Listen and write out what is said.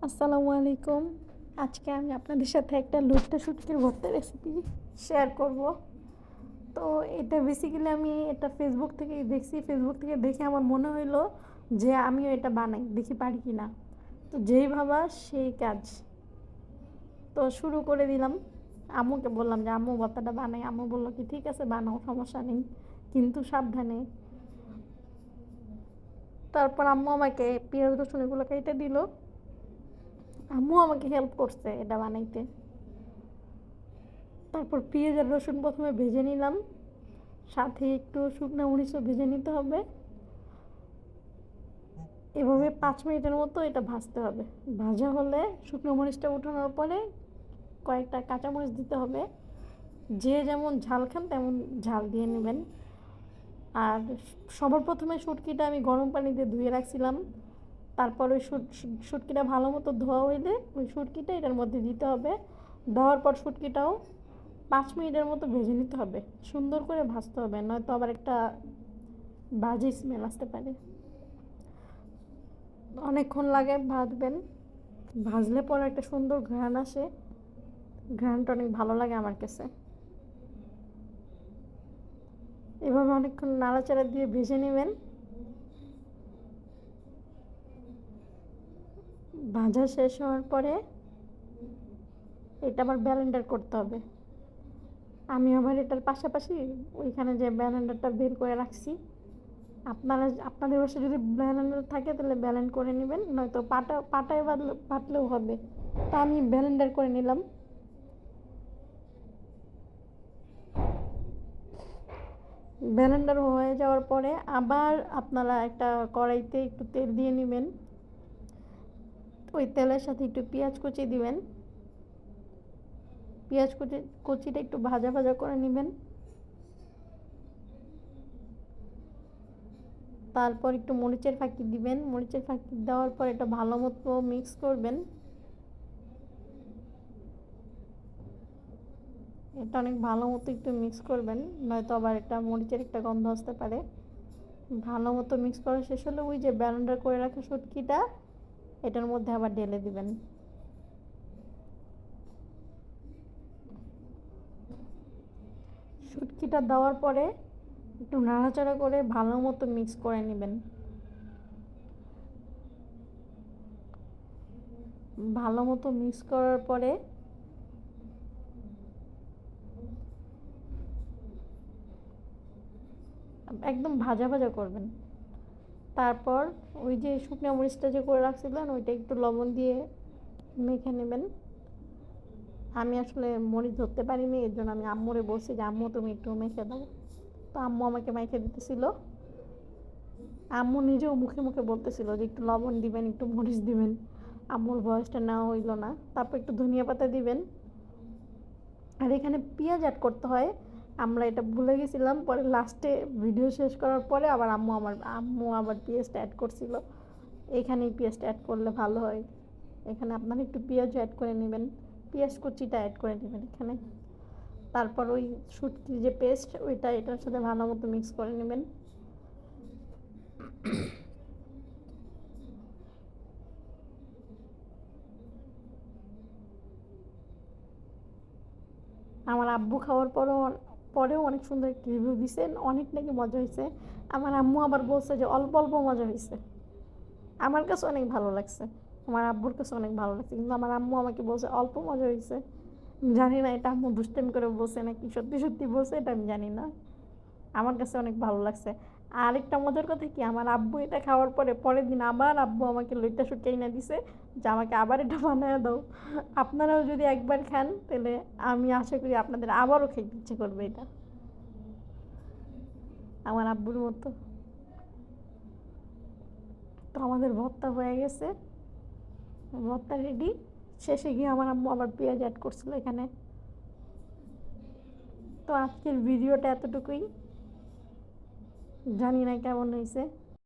আসসালামু আলাইকুম। আজকে আমি আপনাদের সাথে একটা লইট্টা শুটকির ভর্তা রেসিপি শেয়ার করব। তো এটা বেসিক্যালি আমি এটা ফেসবুক থেকে দেখছি। ফেসবুক থেকে দেখে আমার মনে হইলো যে আমিও এটা বানাই, দেখি পারি কি না। তো যেই ভাবা সেই কাজ। তো শুরু করে দিলাম। আম্মুকে বললাম যে আম্মু ভর্তাটা বানাই। আম্মু বললো কি ঠিক আছে বানাও, সমস্যা নেই, কিন্তু সাবধানে। তারপর আম্মু আমাকে পেঁয়াজ রসুন এগুলো কেটে দিল। আম্মু আমাকে হেল্প করছে এটা বানাইতে। তারপর পেঁয়াজ আর রসুন প্রথমে ভেজে নিলাম, সাথে একটু শুকনো মরিচও ভেজে নিতে হবে। এভাবে 5 মিনিটের মতো এটা ভাজতে হবে। ভাজা হলে শুকনো মরিচটা উঠানোর পরে কয়েকটা কাঁচামরিচ দিতে হবে। যে যেমন ঝাল খান তেমন ঝাল দিয়ে নেবেন। আর সবার প্রথমে শুটকিটা আমি গরম পানিতে ধুয়ে রাখছিলাম। তারপর ওই শুটকিটা ভালো মতো ধোয়া হইলে ওই শুটকিটা এটার মধ্যে দিতে হবে। দেওয়ার পর শুটকিটাও 5 মিনিটের মতো ভেজে নিতে হবে। সুন্দর করে ভাজতে হবে, নয়তো আবার একটা বাজে স্মেল আসতে পারে। অনেকক্ষণ লাগে ভাজবেন। ভাজলে পরে একটা সুন্দর ঘ্রাণ আসে। ঘ্রাণটা অনেক ভালো লাগে আমার কাছে। এভাবে অনেকক্ষণ নাড়াচাড়া দিয়ে ভেজে নেবেন। ভাজা শেষ হওয়ার পরে এটা আবার ব্লেন্ডার করতে হবে। আমি আবার এটার পাশাপাশি ওইখানে যে ব্লেন্ডারটা বের করে রাখছি। আপনাদের বাসায় যদি ব্লেন্ডার থাকে তাহলে ব্লেন্ড করে নেবেন, নয়তো পাটায় বাটলেও হবে। তা আমি ব্লেন্ডার করে নিলাম। ব্লেন্ডার হয়ে যাওয়ার পরে আবার আপনারা একটা কড়াইতে একটু তেল দিয়ে নেবেন। ওই তেলের সাথে একটু পেঁয়াজ কুচি দিবেন। পেঁয়াজ কুচিটা একটু ভাজা ভাজা করে নেবেন। তারপর একটু মরিচের ফাঁকি দিবেন। মরিচের ফাঁকি দেওয়ার পর এটা ভালো মতো মিক্স করবেন। এটা অনেক ভালো মতো একটু মিক্স করবেন, নয়তো আবার একটা মরিচের একটা গন্ধ আসতে পারে। ভালো মতো মিক্স করা শেষ হলে ওই যে ব্লেন্ডার করে রাখা শুটকিটা এটার মধ্যে আবার ঢেলে দিবেন। শুটকিটা দেওয়ার পরে একটু নাড়াচাড়া করে ভালো মতো মিক্স করে নেবেন। ভালো মতো মিক্স করার পরে একদম ভাজা ভাজা করবেন। তারপর ওই যে শুকনো মরিচটা যে করে রাখছিলেন ওইটা একটু লবণ দিয়ে মেখে নেবেন। আমি আসলে মরিচ ধরতে পারিনি, এর জন্য আমি আম্মুরে বলছি যে আম্মু তুমি একটু মেখে দাও। তো আম্মু আমাকে মেখে দিতেছিল। আম্মু নিজেও মুখে মুখে বলতেছিল যে একটু লবণ দিবেন, একটু মরিচ দিবেন। আম্মুর ভয়েসটা নেওয়া হইল না। তারপর একটু ধনিয়া পাতা দিবেন। আর এখানে পেঁয়াজ অ্যাড করতে হয়, আমরা এটা ভুলে গেছিলাম। পরে লাস্টে ভিডিও শেষ করার পরে আবার আম্মু আবার পেঁয়াজটা অ্যাড করছিল। এখানেই পেঁয়াজটা অ্যাড করলে ভালো হয়। এখানে আপনারা একটু পেঁয়াজও অ্যাড করে নেবেন। পেঁয়াজ কুচিটা অ্যাড করে নেবেন এখানে। তারপর ওই শুটকির যে পেস্ট ওইটা এটার সাথে ভালো মতো মিক্স করে নেবেন। আমার আব্বু খাওয়ার পরেও অনেক সুন্দর একটা রিভিউ দিছেন, অনেক নাকি মজা হয়েছে। আমার আম্মু আবার বলছে যে অল্প অল্প মজা হয়েছে। আমার কাছে অনেক ভালো লাগছে, আমার আব্বুর কাছে অনেক ভালো লাগছে, কিন্তু আমার আম্মু আমাকে বলছে অল্প মজা হয়েছে। জানি না এটা আম্মু দুষ্টামি করে বলছে নাকি সত্যি সত্যি বলছে, এটা আমি জানি না। আমার কাছে অনেক ভালো লাগছে। আরেকটা মজার কথা কি, আমার আব্বু এটা খাওয়ার পরে পরের দিন আবার আব্বু আমাকে লইট্টা শুটকি এনে দিছে যে আমাকে আবার এটা বানায় দাও। আপনারাও যদি একবার খান তাহলে আমি আশা করি আপনাদের আবারও খেতে ইচ্ছে করবে এটা, আমার আব্বুর মতো। তো আমাদের ভর্তা হয়ে গেছে, ভর্তা রেডি। শেষে গিয়ে আমার আম্মু আবার পেঁয়াজ অ্যাড করছিল এখানে। তো আজকের ভিডিওটা এতটুকুই। জানি না কেমন হয়েছে।